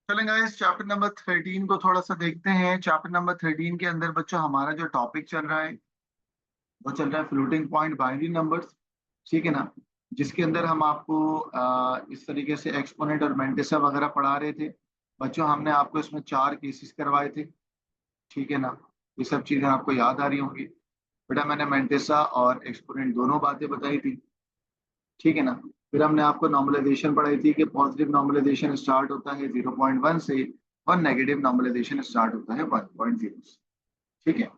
चलें guys, chapter number 13 को थोड़ा सा देखते हैं। चैप्टर नंबर 13 के अंदर बच्चों हमारा जो टॉपिक चल रहा है वो चल रहा है फ्लोटिंग पॉइंट बाइनरी नंबर्स। ठीक है ना। जिसके अंदर हम आपको इस तरीके से एक्सपोनेंट और मैंटिसा वगैरह पढ़ा रहे थे। बच्चों हमने आपको इसमें 4 केसेस करवाए थे। ठीक है ना। ये सब चीज़ें आपको याद आ रही होंगी। बेटा मैंने मैंटिसा और एक्सपोनेंट दोनों बातें बताई थी। ठीक है ना। फिर हमने आपको नॉर्मलाइजेशन पढ़ाई थी कि पॉजिटिव नॉर्मलाइजेशन स्टार्ट होता है 0.1 से और नेगेटिव नॉर्मलाइजेशन स्टार्ट होता है 1.0 से। ठीक है।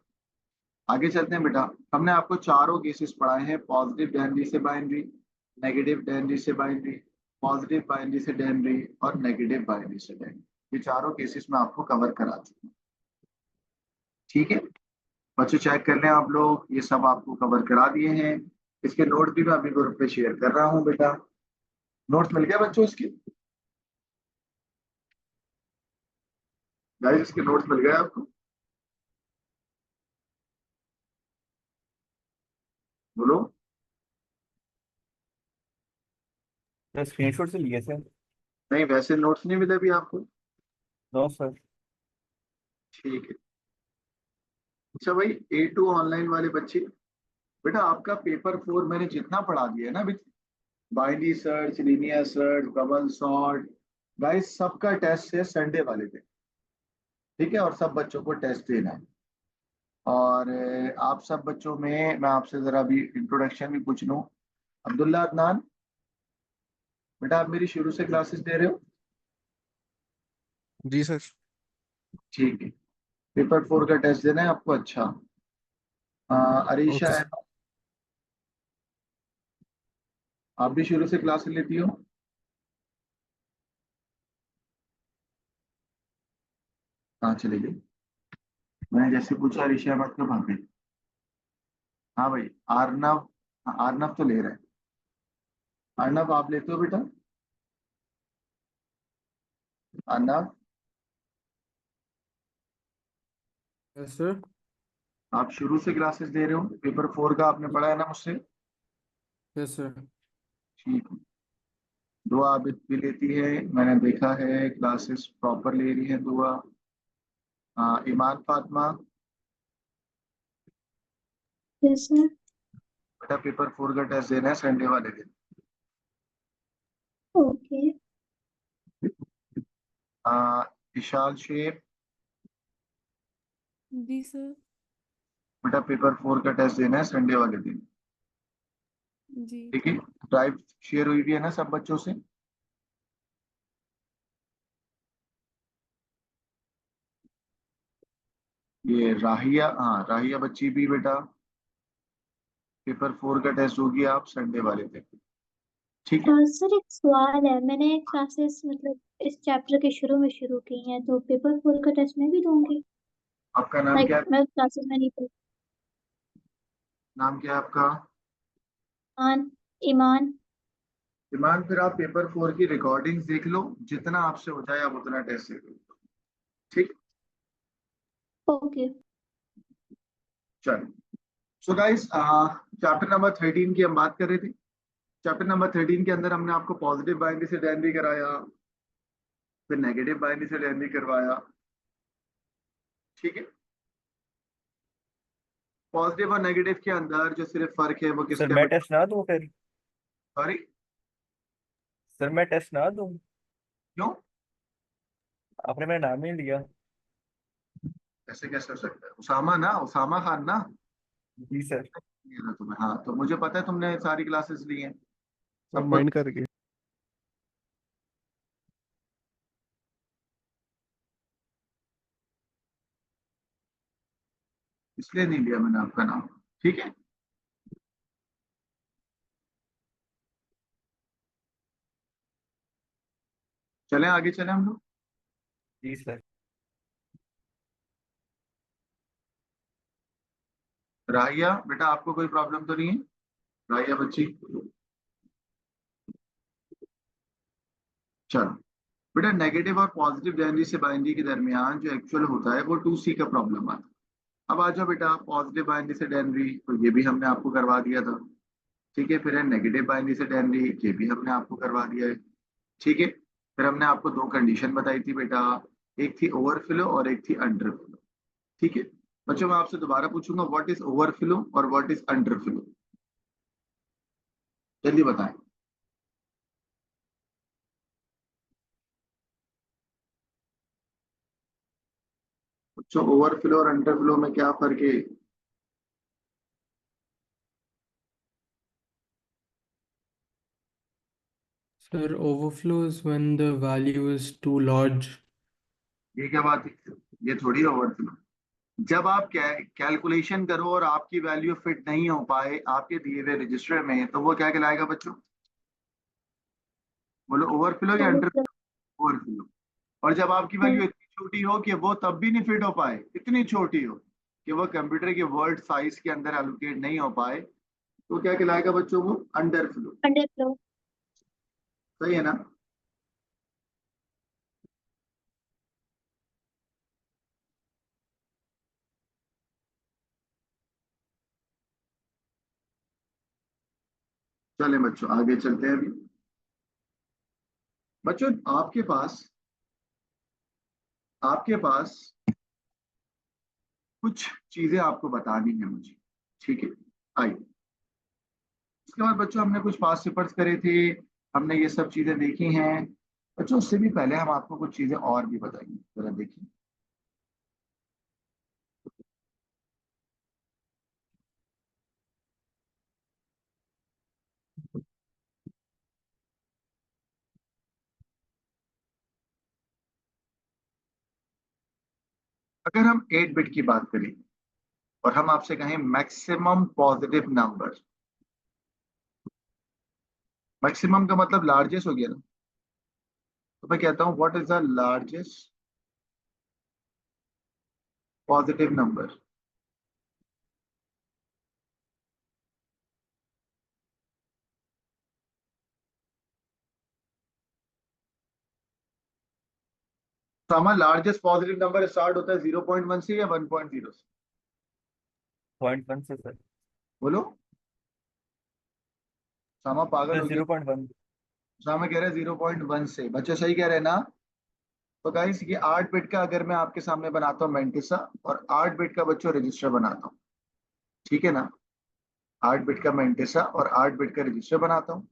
आगे चलते हैं बेटा। हमने आपको चारों केसेस पढ़ाए हैं, पॉजिटिव बाइनरी से बाइनरी, नेगेटिव बाइनरी से बाइनरी, पॉजिटिव बाइनरी से बाइनरी और नेगेटिव बाइनरी से बाइनरी। ये चारों केसेस में आपको कवर करा चुका हूं। ठीक है। बच्चों चेक कर लें आप लोग, ये सब आपको कवर करा दिए हैं। इसके नोट भी मैं अभी ग्रुप पे शेयर कर रहा हूँ बेटा। नोट्स मिल गया बच्चों इसके? गाइस इसके नोट्स मिल गए आपको? बोलो। सर स्क्रीनशॉट से लिए सर। नहीं, वैसे नोट्स नहीं मिले अभी आपको? No sir. ठीक है। अच्छा भाई, A2 ऑनलाइन वाले बच्चे, बेटा आपका पेपर 4 मैंने जितना पढ़ा दिया है ना अभी, binary search, linear search, bubble sort, guys सबका टेस्ट है संडे वाले दिन। ठीक है। और सब बच्चों को टेस्ट देना है। और आप सब बच्चों में मैं आपसे जरा अभी इंट्रोडक्शन भी पूछ लूँ। अब्दुल्ला अदनान, बेटा आप मेरी शुरू से क्लासेस दे रहे हो? जी सर। ठीक है। पेपर 4 का टेस्ट देना है आपको। अच्छा। Arisha okay sir. अहमद, आप भी शुरू से क्लास लेती हो? कहाँ चली गई? मैंने जैसे पूछा अरीशा अहमद क्यों भाग गई? हाँ भाई। आर्नव, हाँ, आर्नव तो ले रहा है। अर्नब आप लेते हो बेटा? Arnab yes sir. आप शुरू से क्लासेस दे रहे हो? पेपर 4 का आपने पढ़ा है ना मुझसे? Yes sir. ठीक है। दुआ आबिद भी लेती है, मैंने देखा है क्लासेस प्रॉपर ले रही है दुआ। ईमान फातिमा, यस सर। बेटा पेपर 4 का टेस्ट देना है संडे वाले दिन। ओके। इशाल शेख, जी सर। बेटा पेपर 4 का टेस्ट देना है संडे वाले दिन। जी। ठीक है। ड्राइव शेयर हुई भी है ना सब बच्चों से? ये राहिया, हाँ राहिया बच्ची भी बेटा पेपर 4 का टेस्ट होगी आप संडे वाले दिन। ठीक है। और सर एक सवाल है, मैंने क्लासेस मतलब इस चैप्टर के शुरू में शुरू की हैं, तो पेपर 4 का टेस्ट मैं भी दूंगी? आपका नाम लाइक क्या है? मैं क्लासेस में नहीं पढ़ी। नाम क्या है आपका? ईमान। ईमान। ईमान, फिर आप पेपर 4 की रिकॉर्डिंग्स देख लो, जितना आपसे हो जाए आप उतना टेस्ट दे लो। ठीक। ओके। चलो। सो गाइस, चैप्टर नंबर 13 की हम बात कर रहे थे। चैप्टर नंबर 13 के अंदर हमने आपको पॉजिटिव बाइनरी से डेनरी कराया, फिर नेगेटिव बाइनरी से डेनरी करवाया। ठीक है। पॉजिटिव और नेगेटिव के अंदर जो सिर्फ फर्क है वो सर किसका मैं बेटा? टेस्ट ना दूं फिर? सॉरी, सर मैं टेस्ट ना दूं? क्यों? आपने मेरा नाम ही नहीं लिया। ऐसे कैसे हो सकता है? उसामा ना, उसामा खान ना? जी सर। ये ना तुम्हें, हाँ तो मुझे पता है तुमने सारी क्लासेस ली हैं, सब सबको। माइंड करके। इसलिए नहीं लिया मैंने आपका नाम। ठीक है। चलें आगे चलें हम लोग। जी सर। राहिया बेटा, आपको कोई प्रॉब्लम तो नहीं है? राहिया बच्ची, चलो। बेटा नेगेटिव और पॉजिटिव बाइनरी से बाइनरी के दरमियान जो एक्चुअल होता है वो 2C का प्रॉब्लम आता है। अब आ जाओ बेटा, पॉजिटिव बाइनरी से डेनरी तो ये भी हमने आपको करवा दिया था। ठीक है। फिर है नेगेटिव बाइनरी से डेनरी, ये भी हमने आपको करवा दिया है। ठीक है। फिर हमने आपको दो कंडीशन बताई थी बेटा, एक थी ओवरफ्लो और एक थी अंडरफ्लो। ठीक है बच्चों, मैं आपसे दोबारा पूछूंगा व्हाट इज ओवरफ्लो और व्हाट इज अंडरफ्लो, जल्दी बताएं। बच्चों ओवरफ्लो और अंडरफ्लो में क्या फर्क है? Sir, overflow is when the value is too large. ये क्या बात है, ये थोड़ी ओवरफ्लो। जब आप कैलकुलेशन करो और आपकी वैल्यू फिट नहीं हो पाए आपके दिए हुए रजिस्टर में, तो वो क्या कहलाएगा बच्चों? बोलो ओवरफ्लो या अंडर? ओवरफ्लो। ओवरफ्लो। और जब आपकी वैल्यू इतनी छोटी हो कि वो तब भी नहीं फिट हो पाए, इतनी छोटी हो कि वो कंप्यूटर के वर्ड साइज के अंदर एलोकेट नहीं हो पाए, तो क्या कहलाएगा बच्चों? वो अंडरफ्लो। अंडरफ्लो। सही है ना? चले बच्चों आगे चलते हैं अभी। बच्चों आपके पास कुछ चीजें आपको बतानी है मुझे, ठीक है? आइए। उसके बाद बच्चों हमने कुछ पास्ट पेपर्स करे थे, हमने ये सब चीजें देखी हैं। बच्चों उससे भी पहले हम आपको कुछ चीजें और भी बताएंगे, जरा देखिए। अगर हम 8 बिट की बात करें और हम आपसे कहें मैक्सिमम पॉजिटिव नंबर, मैक्सिमम का मतलब लार्जेस्ट हो गया ना, तो मैं कहता हूं what is the largest positive number? तो हमारा लार्जेस्ट पॉजिटिव नंबर स्टार्ट होता है 0.1 से या 1.0 से? 0.1 से सर। बोलो। सामा पागल सर हो गया। 0.1। सामा कह रहा है 0.1 से, बच्चे सही कह रहे हैं ना? तो गाइस ये 8 बिट का अगर मैं आपके सामने बनाता हूँ मेंटिसा, और 8 बिट का बच्चों रजिस्टर बनाता हूँ, ठीक है ना? 8 बिट का मेंटिसा और 8 बिट का रजिस्टर बनाता हूँ।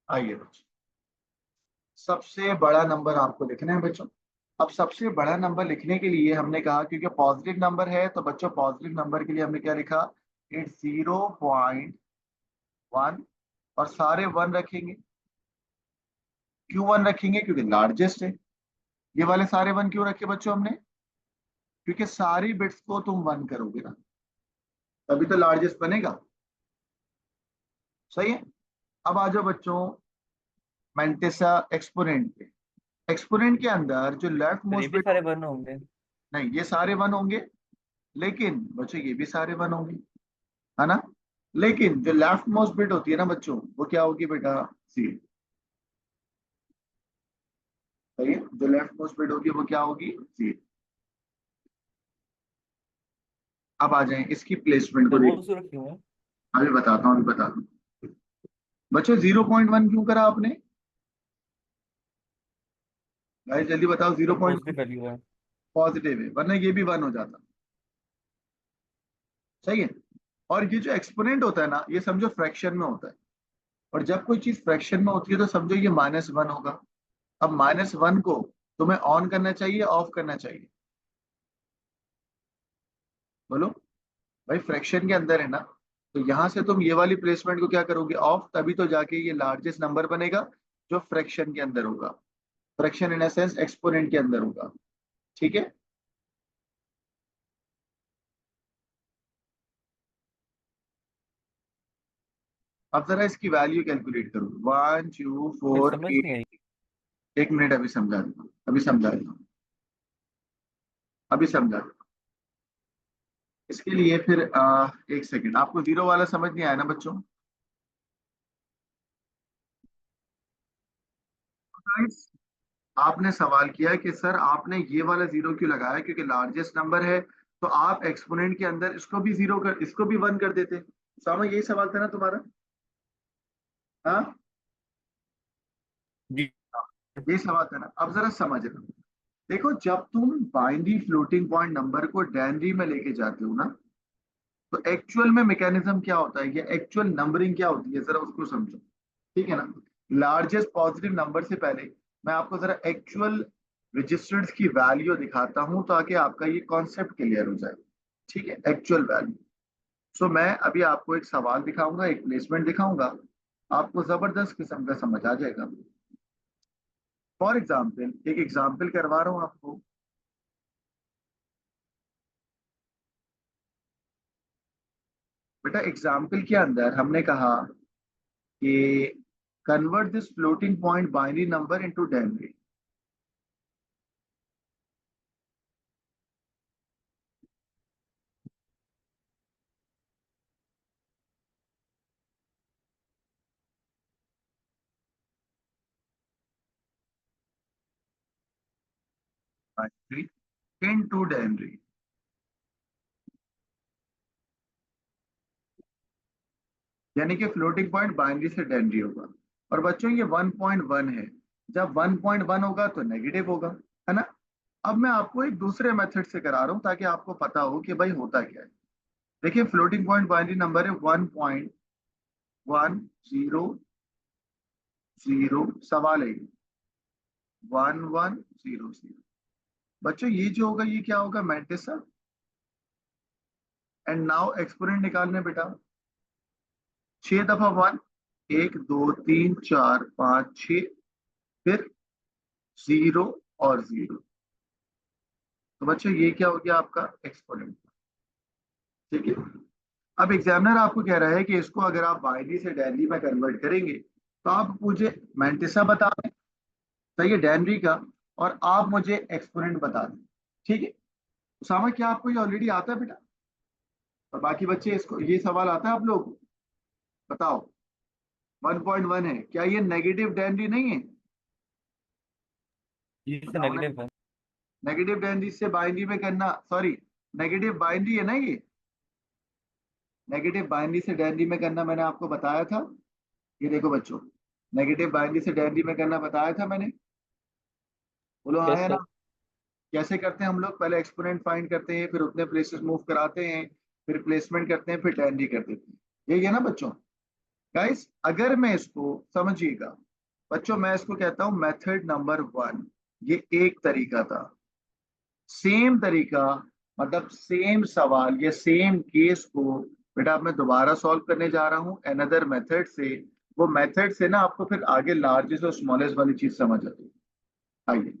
आइए बच्चों, सबसे बड़ा नंबर आपको लिखना है बच्चों। अब सबसे बड़ा नंबर लिखने के लिए हमने कहा, क्योंकि पॉजिटिव नंबर है, तो बच्चों पॉजिटिव नंबर के लिए हमने क्या लिखा? इट्स 0.1। और सारे वन रखेंगे। क्यों वन रखेंगे? क्योंकि लार्जेस्ट है। ये वाले सारे वन क्यों रखे बच्चों हमने? क्योंकि सारी बिट्स को तुम वन करोगे ना, तभी तो लार्जेस्ट बनेगा। सही है। अब आ जाओ बच्चों मेंटिसा एक्सपोनेंट पे। एक्सपोनेंट के अंदर जो लेफ्ट सर ये मोस्ट भी बिट, सारे 1 होंगे। नहीं ये सारे वन होंगे, लेकिन बच्चों ये भी सारे वन होंगे, है ना? लेकिन जो लेफ्ट मोस्ट बिट होती है ना बच्चों, वो क्या होगी बेटा? सी। सही है, जो लेफ्ट मोस्ट बिट होगी वो क्या होगी? सी। अब आ जाए इसकी प्लेसमेंट सर को वो देख। क्यों रखे हुए हैं? अभी बताता हूँ। बच्चों 0.1 क्यों करा आपने? भाई जल्दी बताओ, सर 0.1 पॉजिटिव वैल्यू है। पॉजिटिव है, वरना ये भी वन हो जाता। सही है। और ये जो एक्सपोनेंट होता है ना, ये समझो फ्रैक्शन में होता है। और जब कोई चीज फ्रैक्शन में होती है तो समझो ये -1 होगा। अब -1 को तुम्हें ऑन करना चाहिए, ऑफ करना चाहिए? बोलो। भाई फ्रैक्शन के अंदर है ना, तो यहां से तुम ये वाली प्लेसमेंट को क्या करोगे? ऑफ, तभी तो जाके ये लार्जेस्ट नंबर बनेगा जो फ्रैक्शन के अंदर होगा। फ्रैक्शन इन सेंस एक्सपोनेंट के अंदर होगा। ठीक है। अब जरा इसकी वैल्यू कैलकुलेट करो, 1 2 सर 4 समझ नहीं आई। 8। एक मिनट, अभी समझा देता हूँ, अभी समझा देता हूँ। अभी समझा। इसके लिए फिर एक सेकंड, आपको जीरो वाला समझ नहीं आया ना बच्चों? Guys, आपने सवाल किया कि सर आपने ये वाला जीरो क्यों लगाया, क्योंकि लार्जेस्ट नंबर है, तो आप एक्सपोनेंट के अंदर इसको भी जीरो कर, इसको भी वन कर देते। सामा यही सवाल था ना तुम्हारा? हाँ, जी ये सवाल था ना। अब जरा समझना, देखो जब तुम बाइनरी फ्लोटिंग पॉइंट नंबर को डेनरी में लेके जाते हो ना, तो एक्चुअल में मैकेनिज्म क्या होता है, या एक्चुअल नंबरिंग क्या होती है, जरा उसको समझो। ठीक है ना? लार्जेस्ट पॉजिटिव नंबर से पहले मैं आपको जरा एक्चुअल रजिस्टर्स की वैल्यू दिखाता हूं, ताकि आपका ये कॉन्सेप्ट क्लियर हो जाए। ठीक है, एक्चुअल वैल्यू। सो मैं अभी आपको एक सवाल दिखाऊंगा, एक प्लेसमेंट दिखाऊंगा, आपको जबरदस्त किस्म का समझ आ जाएगा। फॉर एग्जाम्पल, एक एग्जाम्पल करवा रहा हूं आपको। बेटा एग्जाम्पल के अंदर हमने कहा कि convert this floating point binary number into denary. Binary into denary, यानी कि फ्लोटिंग पॉइंट बाइनरी से डेनरी होगा। और बच्चों ये 1.1 है, जब 1.1 होगा तो नेगेटिव होगा, है ना? अब मैं आपको एक दूसरे मेथड से करा रहा हूं, ताकि आपको पता हो कि भाई होता क्या है। देखिए फ्लोटिंग पॉइंट बाइनरी नंबर है 1.100। सवाल है 1100। बच्चों ये जो होगा ये क्या होगा, मैट्रिक्स। एंड नाउ एक्सपोनेंट निकालने बेटा, 6 दफा 1, 1 2 3 4 5 6, फिर जीरो और जीरो। तो बच्चों ये क्या हो गया आपका एक्सपोनेंट। ठीक है। अब एग्जामिनर आपको कह रहा है कि इसको अगर आप बाइनरी से डेनरी में कन्वर्ट करेंगे, तो आप मुझे मैंटिसा बता दें, सही है, डेनरी का, और आप मुझे एक्सपोनेंट बता दें। ठीक है। उसामा क्या आपको ये ऑलरेडी आता है बेटा? और बाकी बच्चे इसको, ये सवाल आता है आप लोग को? बताओ, 1.1 है, क्या ये नेगेटिव डेनरी नहीं है? जी से बताओ ना। नेगेटिव है। नेगेटिव बाइनरी से बाइनरी में करना, सॉरी, नेगेटिव बाइनरी है ना ये? नेगेटिव बाइनरी से बाइनरी में करना मैंने आपको बताया था। ये देखो बच्चों, नेगेटिव बाइनरी से बाइनरी में करना बताया था मैंने। बोलो हाँ यस है ना? सर। कैसे करते हैं हम लोग? पहले एक्सपोनेंट फाइंड करते हैं, फिर उतने प्लेसेस मूव कराते हैं, फिर प्लेसमेंट करते हैं, फिर बाइनरी कर देते हैं। यही है ना बच्चों? गाइस अगर मैं इसको, समझिएगा बच्चों, मैं इसको कहता हूं मेथड नंबर 1। ये एक तरीका था। सेम तरीका, मतलब सेम सवाल या सेम केस को बेटा अब मैं दोबारा सॉल्व करने जा रहा हूँ अनदर मेथड से। वो मेथड से ना आपको फिर आगे लार्जेस्ट और स्मॉलेस्ट वाली चीज समझ आती है। आइए,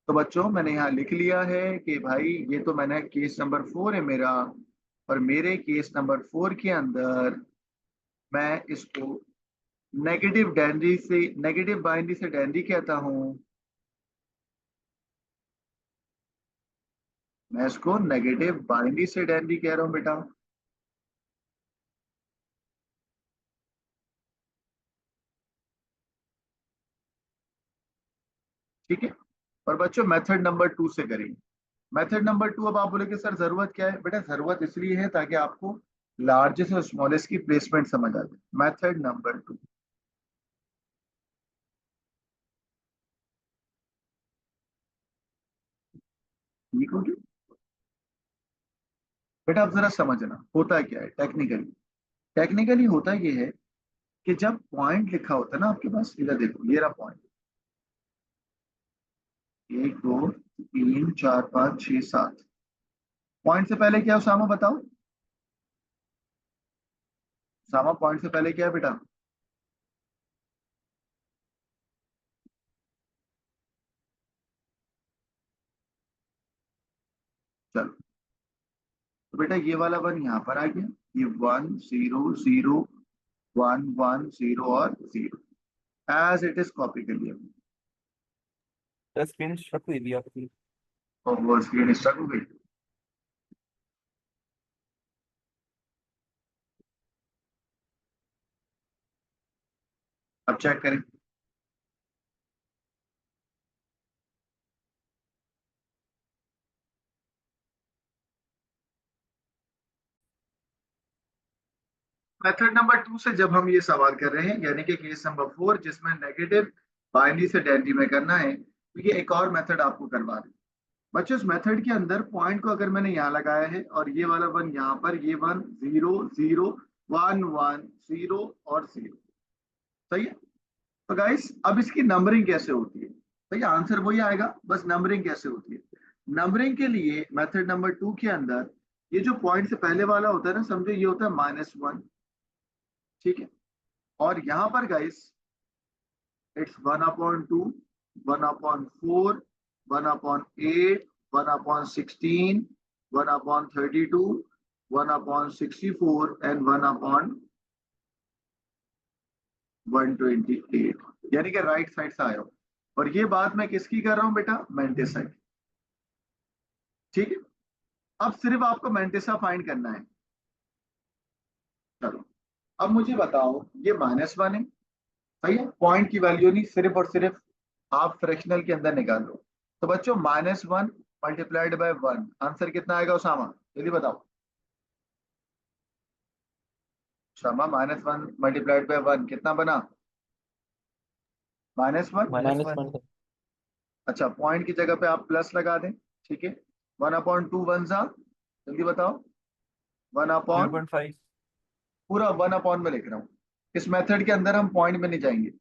तो बच्चों मैंने यहाँ लिख लिया है कि भाई ये तो मैंने केस नंबर 4 है मेरा, और मेरे केस नंबर 4 के अंदर मैं इसको नेगेटिव बाइनरी से डेनरी कहता हूँ। मैं इसको नेगेटिव बाइनरी से डेनरी कह रहा हूँ बेटा। ठीक है। और बच्चों मेथड नंबर 2 से करेंगे। मेथड नंबर 2, अब आप बोलोगे सर जरूरत क्या है? बेटा जरूरत इसलिए है ताकि आपको लार्जेस्ट और स्मॉलेस्ट की प्लेसमेंट समझ आ जाए। मेथड नंबर 2, ठीक हो गया बेटा? अब जरा समझना होता क्या है टेक्निकली। टेक्निकली होता ये है कि जब पॉइंट लिखा होता है ना आपके पास, इधर देखो ये रहा पॉइंट, 1 2 3 4 5 6 7। पॉइंट से पहले क्या है उसामा, बताओ? उसामा पॉइंट से पहले क्या है बेटा? चलो, तो बेटा ये वाला 1 यहाँ पर आ गया, ये 1 0 0 1 1 0 और 0, एज इट इज कॉपी कर लिया। सर स्क्रीन शॉट हुई भी आपकी। और वो स्क्रीन स्टक हो गई। अब चेक करें। मेथड नंबर 2 से जब हम ये सवाल कर रहे हैं, यानी कि केस नंबर 4 जिसमें नेगेटिव बाइनरी से डेंटी में करना है, तो ये एक और मेथड आपको करवा दें। बच्चों इस मेथड के अंदर पॉइंट को अगर मैंने यहाँ लगाया है और ये वाला वन यहाँ पर, ये 1 0 0 1 1 0 और 0, सही है। तो गाइस अब इसकी नंबरिंग कैसे होती है? तो ये आंसर वही आएगा, बस नंबरिंग कैसे होती है। नंबरिंग के लिए मेथड नंबर 2 के अंदर ये जो पॉइंट से पहले वाला होता है ना, समझो ये होता है -1, ठीक है। और यहाँ पर गाइस इट्स 1/2, 1/4, 1/8, 1/16, 1/32, 1/64 एंड 1/128, यानी कि राइट साइड से आया हो। और ये बात मैं किसकी कर रहा हूं बेटा? मेंटिसा की, ठीक है। अब सिर्फ आपको मेंटिसा फाइंड करना है। चलो अब मुझे बताओ, ये -1 है, सही है, पॉइंट की वैल्यू नहीं, सिर्फ और सिर्फ आप फ्रैक्शनल के अंदर निकाल लो। तो बच्चों -1 मल्टीप्लाइड बाय 1, आंसर कितना आएगा उसामा? जल्दी बताओ। उसामा -1 मल्टीप्लाइड बाय 1 कितना बना? -1। -1 सर। अच्छा, पॉइंट की जगह पे आप प्लस लगा दें, ठीक है। 1/2 वन सा, जल्दी बताओ। 1/, 0.5। पूरा 1/, में लिख रहा हूँ। इस मेथड के अंदर हम पॉइंट में नहीं जाएंगे।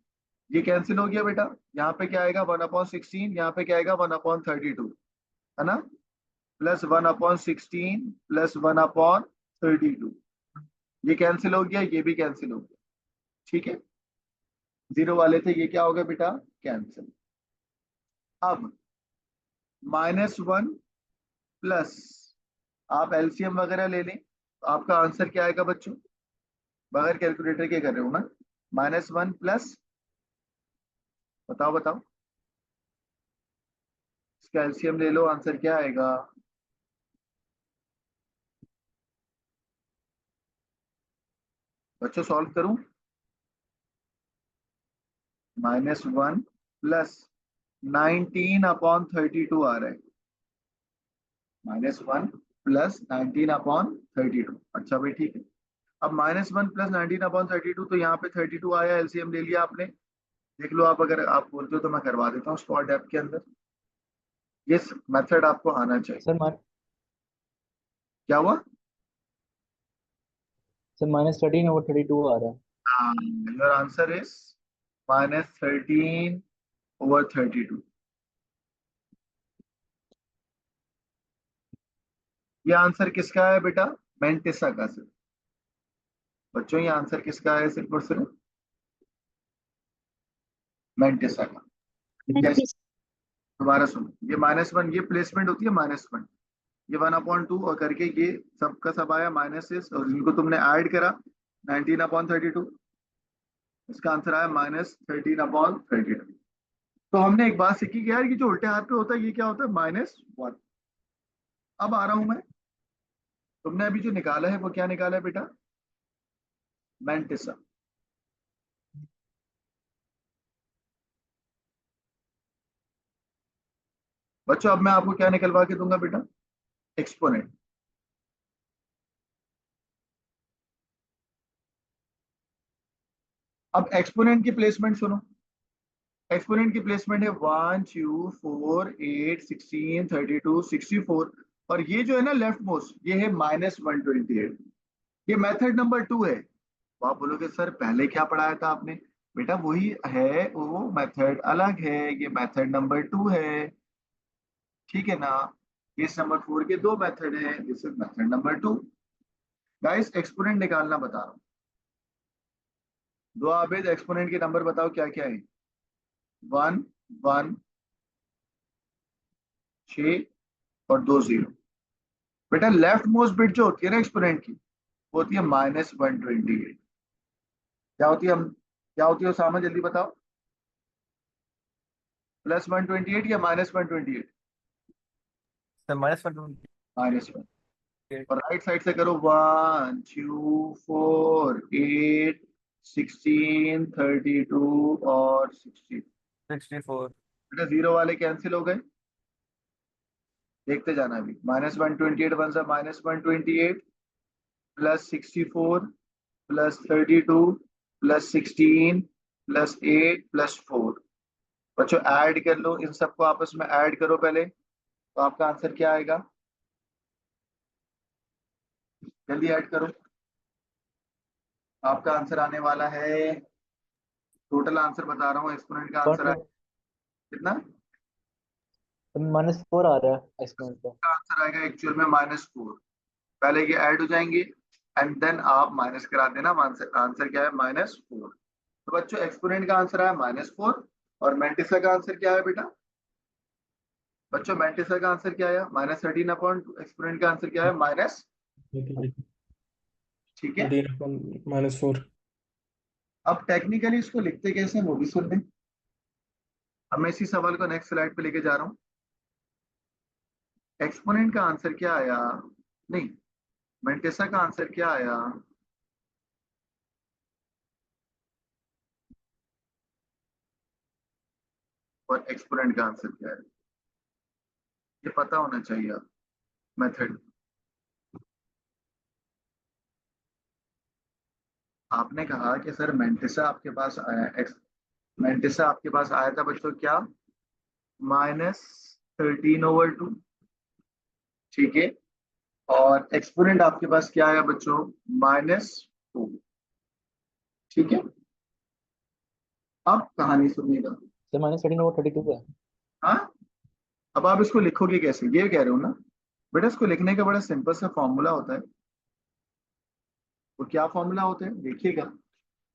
ये कैंसिल हो गया बेटा, यहाँ पे क्या आएगा? 1/16, यहाँ पे क्या आएगा? 1/32, है ना। प्लस 1/16 प्लस 1/32, ये कैंसिल हो गया, ये भी कैंसिल हो गया, ठीक है। 0 वाले थे, ये क्या हो गया बेटा? कैंसिल। अब -1 प्लस, आप एलसीएम वगैरह ले लें, तो आपका आंसर क्या आएगा बच्चों? बगैर कैलकुलेटर के कर रहे हो ना। -1 प्लस, बताओ बताओ, इसका एलसीएम ले लो, आंसर क्या आएगा? बच्चों सॉल्व करूं? -1 प्लस 19/32 आ रहा है। -1 प्लस 19/32, अच्छा भाई ठीक है। अब -1 प्लस 19/32, तो यहाँ पे 32 आया, एलसीएम ले लिया आपने। देख लो आप, अगर आप बोलते हो तो मैं करवा देता हूँ स्पॉट डेप्थ के अंदर। ये मेथड आपको आना चाहिए। सर क्या हुआ? -13/32 आ रहा है। Your answer is -13/32। ये आंसर किसका है बेटा? मेंटिसा का। सिर्फ बच्चों ये आंसर किसका है? सिर्फ और सिर्फ मेंटिसा का। जैसे दोबारा सुनो, ये -1, ये प्लेसमेंट होती है -1, ये 1/2 और करके ये सब का सब आया माइनसेस, और इनको तुमने ऐड करा 19/32, इसका आंसर आया -13/32। तो हमने एक बात सीखी कि यार ये जो उल्टे हाथ पे होता है, ये क्या होता है? -1। अब आ रहा हूं मैं, तुमने अभी जो निकाला है वो क्या निकाला है बेटा? मेंटिसा। बच्चों अब मैं आपको क्या निकलवा के दूंगा बेटा? एक्सपोनेंट। अब एक्सपोनेंट की प्लेसमेंट सुनो। एक्सपोनेंट की प्लेसमेंट है 1 2 4 8 16 32 64, और ये जो है ना लेफ्ट मोस्ट, ये है -128। ये मेथड नंबर 2 है। तो आप बोलोगे सर पहले क्या पढ़ाया था आपने? बेटा वही है, वो मेथड अलग है, ये मेथड नंबर 2 है, ठीक है ना। केस नंबर 4 के दो मेथड हैं, this is method number 2। Guys exponent निकालना बता रहा हूँ। दो आबेद एक्सपोनेंट के नंबर बताओ क्या क्या है? 1 1 6 और 2 0। बेटा लेफ्ट मोस्ट बिट जो होती है ना एक्सपोनेंट की, वो होती है -128। क्या होती है? हम क्या होती है सामा, जल्दी बताओ। +128 या -128? सर -128 -1 और राइट साइड से करो 1 2 4 8 16 32 और 60। 64 बेटा जीरो वाले कैंसिल हो गए, देखते जाना अभी। -128 वन सा -128 plus 64 plus 32 plus 16 plus 8 plus 4। बच्चों ऐड कर लो, इन सबको आपस में ऐड करो पहले, तो आपका आंसर क्या आएगा? जल्दी ऐड करो। आपका आंसर आने वाला है, टोटल आंसर बता रहा हूँ, एक्सपोनेंट का आंसर आएगा कितना? -4 आ रहा है एक्सपोनेंट का। आंसर आएगा एक्चुअल में -4। पहले ये ऐड हो जाएंगे एंड देन आप माइनस करा देना। आंसर क्या है? -4। तो बच्चों एक्सपोनेंट का आंसर आया -4 और मैंटिसा का आंसर क्या है बेटा? बच्चों मैंटिसा का आंसर क्या आया? -13/2। एक्सपोनेंट का आंसर क्या है? माइनस, ठीक है। -4। अब टेक्निकली इसको लिखते कैसे हैं वो भी सुन लें। अब मैं इसी सवाल को नेक्स्ट स्लाइड पे लेके जा रहा हूँ। एक्सपोनेंट का आंसर क्या आया? नहीं, मैंटिसा का आंसर क्या आया? और एक्सपोनेंट का आंसर क्या है, ये पता होना चाहिए मेथड। आपने कहा कि सर मैंटिसा आपके पास आया, मैंटिसा आपके पास आया था बच्चों क्या? -13/2, ठीक है। और एक्सपोनेंट आपके पास क्या आया बच्चों? -4, ठीक है। अब कहानी सुनिएगा। सर -13/32 है। हाँ, अब आप इसको लिखोगे कैसे, ये कह रहे हो ना बेटा? इसको लिखने का बड़ा सिंपल सा फॉर्मूला होता है। तो क्या फॉर्मूला होता है देखिएगा।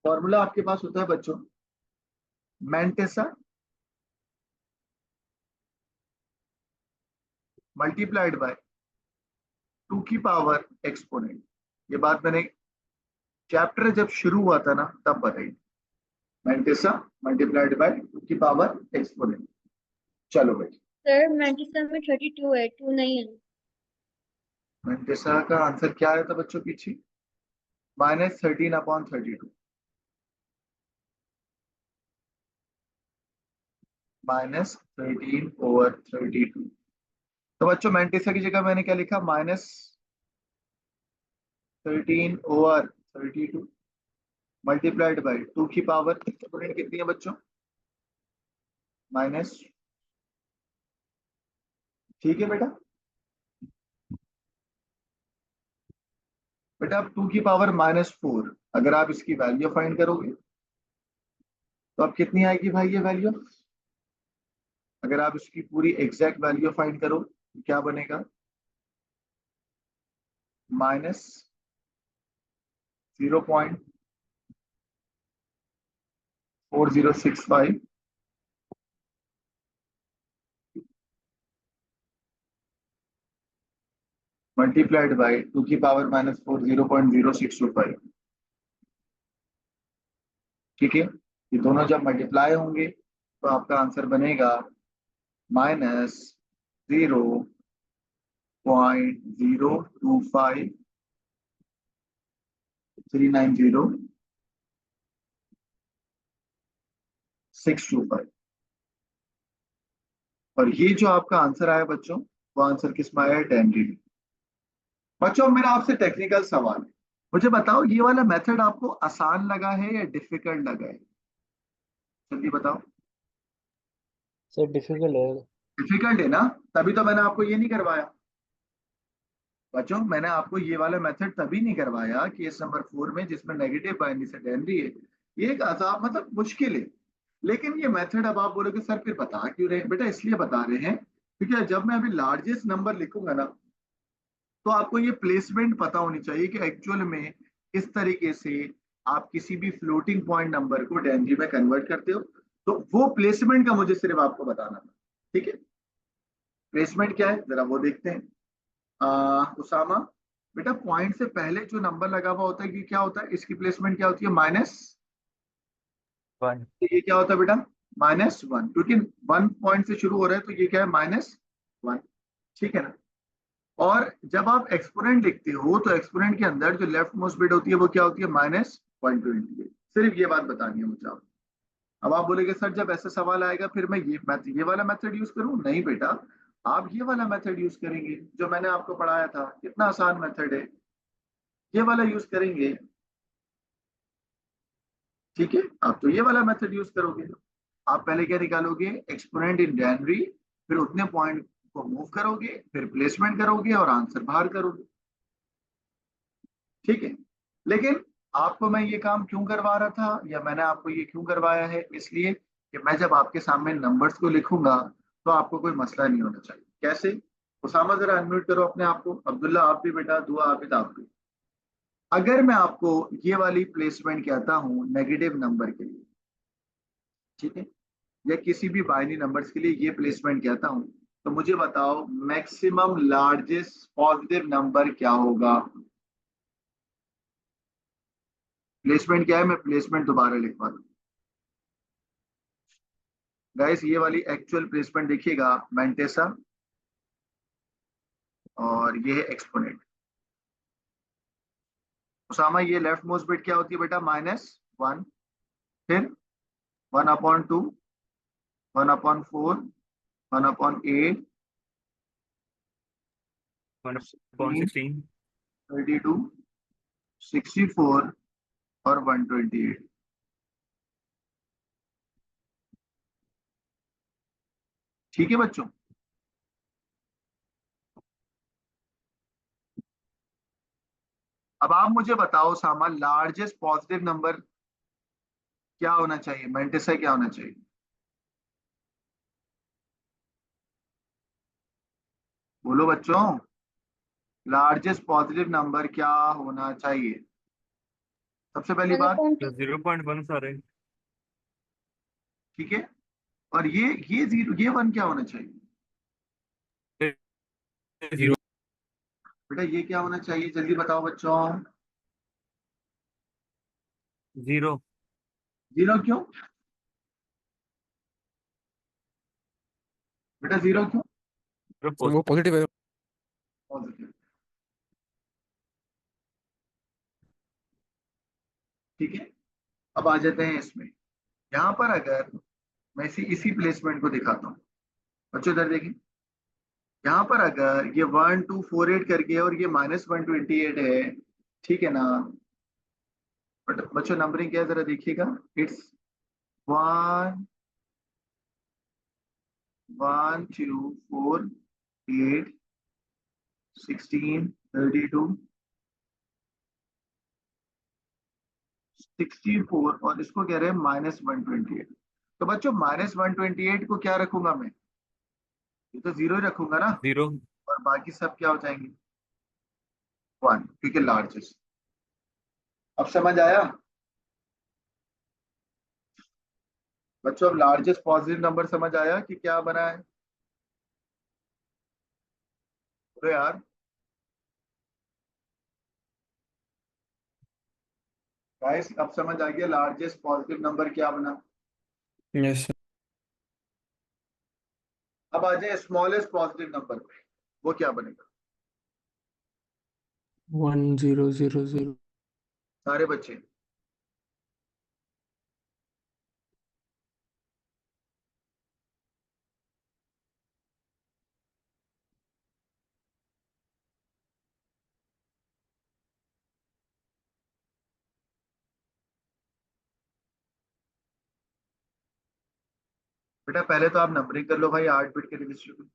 फॉर्मूला आपके पास होता है बच्चों, मैंटिसा मल्टीप्लाइड बाय 2 की पावर एक्सपोनेंट। ये बात मैंने चैप्टर जब शुरू हुआ था ना तब बताई। मैंटिसा मल्टीप्लाइड बाय 2 की पावर एक्सपोनेंट। चलो भाई, सर मैंटिसा में 32 है, 2 नहीं है। मैंटिसा का आंसर क्या आया था बच्चों पीछे? -13/32। -13/32। तो बच्चों मैंटिसा की जगह मैंने क्या लिखा? -13/32 मल्टीप्लाइड बाय 2 की पावर एक्सपोनेंट कितनी है बच्चों? माइनस, ठीक है बेटा। बेटा अब 2 की पावर -4 अगर आप इसकी वैल्यू फाइंड करोगे तो अब कितनी आएगी भाई ये वैल्यू? अगर आप इसकी पूरी एग्जैक्ट वैल्यू फाइंड करो तो क्या बनेगा? -0.4065 मल्टीप्लाइड बाय 2 की पावर -4 0.0625, ठीक है। ये दोनों जब मल्टीप्लाई होंगे तो आपका आंसर बनेगा -0.25390,625। और ये जो आपका आंसर आया बच्चों, वो आंसर किस में आया? 10 में। बच्चों मेरा आपसे टेक्निकल सवाल है, मुझे बताओ ये वाला मेथड आपको आसान लगा है या डिफिकल्ट लगा है? जल्दी बताओ। सर डिफिकल्ट है। डिफिकल्ट है ना, तभी तो मैंने आपको ये नहीं करवाया। बच्चों मैंने आपको ये वाला मेथड तभी नहीं करवाया कि इस नंबर 4 में जिसमें नेगेटिव बाइनरी से डेनरी है, ये एक आसान मतलब मुश्किल है। लेकिन ये मेथड अब आप बोलोगे सर फिर बता क्यों रहे हैं? बेटा इसलिए बता रहे हैं क्योंकि जब मैं अभी लार्जेस्ट नंबर लिखूंगा ना तो आपको ये प्लेसमेंट पता होनी चाहिए कि एक्चुअल में किस तरीके से आप किसी भी फ्लोटिंग पॉइंट नंबर को डेनरी में कन्वर्ट करते हो। तो वो प्लेसमेंट का मुझे सिर्फ आपको बताना था, ठीक है। प्लेसमेंट क्या है जरा वो देखते हैं। उसामा, बेटा पॉइंट से पहले जो नंबर लगा हुआ होता है कि क्या होता है, इसकी प्लेसमेंट क्या होती है? वन। ये क्या होता है बेटा? -1, क्योंकि 1 पॉइंट से शुरू हो रहा है तो ये क्या है? -1, ठीक है ना। और जब आप एक्सपोनेंट लिखते हो तो एक्सपोनेंट के अंदर जो लेफ्ट मोस्ट बिट होती है वो क्या होती है, -128। सिर्फ ये बात बतानी है मुझे आप। अब आप बोलेंगे सर जब ऐसा सवाल आएगा फिर मैं ये वाला मेथड यूज करूं? नहीं बेटा, आप ये वाला मेथड यूज करेंगे जो मैंने आपको पढ़ाया था, कितना आसान मेथड है, ये वाला यूज करेंगे। ठीक है, आप तो ये वाला मेथड यूज करोगे। आप पहले क्या निकालोगे, एक्सपोनेंट इन जनवरी, फिर उतने पॉइंट को मूव करोगे, फिर प्लेसमेंट करोगे और आंसर बाहर करोगे। ठीक है, लेकिन आपको मैं ये काम क्यों करवा रहा था, या मैंने आपको ये क्यों करवाया है, इसलिए कि मैं जब आपके सामने नंबर्स को लिखूंगा तो आपको कोई मसला नहीं होना चाहिए। कैसे? उसामा जरा अनम्यूट करो अपने आप को, अब्दुल्ला आप भी बेटा, दुआ आबिद आप भी। अगर मैं आपको ये वाली प्लेसमेंट कहता हूँ नेगेटिव नंबर के लिए, ठीक है, या किसी भी बाइनरी नंबर्स के लिए ये प्लेसमेंट कहता हूँ, तो मुझे बताओ मैक्सिमम लार्जेस्ट पॉजिटिव नंबर क्या होगा। प्लेसमेंट क्या है, मैं प्लेसमेंट दोबारा लिखवा दूँ गाइस, ये वाली एक्चुअल प्लेसमेंट देखिएगा, मैंटेसा, और ये है एक्सपोनेंट। उसामा ये लेफ्ट मोस्ट बिट क्या होती है बेटा, -1, फिर 1/2, 1/4, 1/8, 1/16, 32, 64 और 128। ठीक है बच्चों, अब आप मुझे बताओ सामा, लार्जेस्ट पॉजिटिव नंबर क्या होना चाहिए, मैंटेसा क्या होना चाहिए? बोलो बच्चों, लार्जेस्ट पॉजिटिव नंबर क्या होना चाहिए? सबसे पहली बात, 0.1 सारे। ठीक है, और ये जीरो, ये 1 क्या होना चाहिए? 0 बेटा ये क्या होना चाहिए, जल्दी बताओ बच्चों। 0 जीरो क्यों बेटा, जीरो क्यों? वो पॉजिटिव है। पॉजिटिव, ठीक है। अब आ जाते हैं इसमें, यहाँ पर अगर मैं इसी प्लेसमेंट को दिखाता हूँ, बच्चों इधर देखिए, यहाँ पर अगर ये 1248 करके और ये -128 है, ठीक है ना, बट बच्चों नंबरिंग क्या है जरा देखिएगा, इट्स 1 1 2 4 8 16 32 64, और इसको कह रहे हैं -128। तो बच्चों -128 को क्या रखूंगा मैं, ये तो जीरो ही रखूंगा ना, 0 और बाकी सब क्या हो जाएंगे 1, क्योंकि लार्जेस्ट। अब समझ आया बच्चों, अब लार्जेस्ट पॉजिटिव नंबर समझ आया कि क्या बना है? तो यार गाइस, अब समझ आ गया लार्जेस्ट पॉजिटिव नंबर क्या बना। Yes, sir. अब आ जाए स्मॉलेस्ट पॉजिटिव नंबर पे, वो क्या बनेगा? 1000. सारे बच्चे बेटा, पहले तो आप नंबरिंग कर लो भाई 8 बिट के रजिस्टर में।